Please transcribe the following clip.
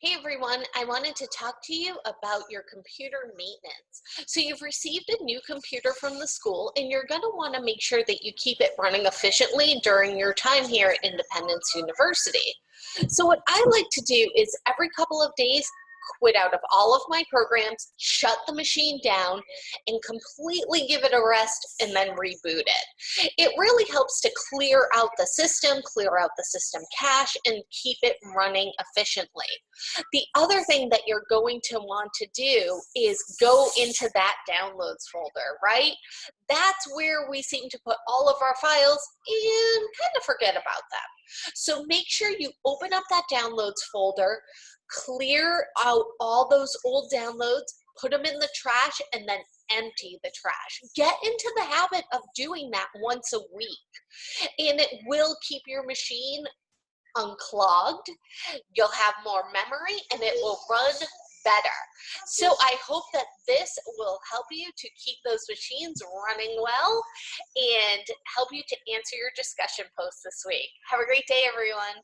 Hey everyone, I wanted to talk to you about your computer maintenance. So you've received a new computer from the school and you're going to want to make sure that you keep it running efficiently during your time here at Independence University. So what I like to do is every couple of days quit out of all of my programs, shut the machine down, and completely give it a rest and then reboot it. It really helps to clear out the system cache, and keep it running efficiently. The other thing that you're going to want to do is go into that downloads folder, right? That's where we seem to put all of our files and kind of forget about them. So make sure you open up that downloads folder, clear out all those old downloads, put them in the trash, and then empty the trash. Get into the habit of doing that once a week, and it will keep your machine unclogged. You'll have more memory and it will run better. So I hope that this will help you to keep those machines running well and help you to answer your discussion posts this week. Have a great day, everyone.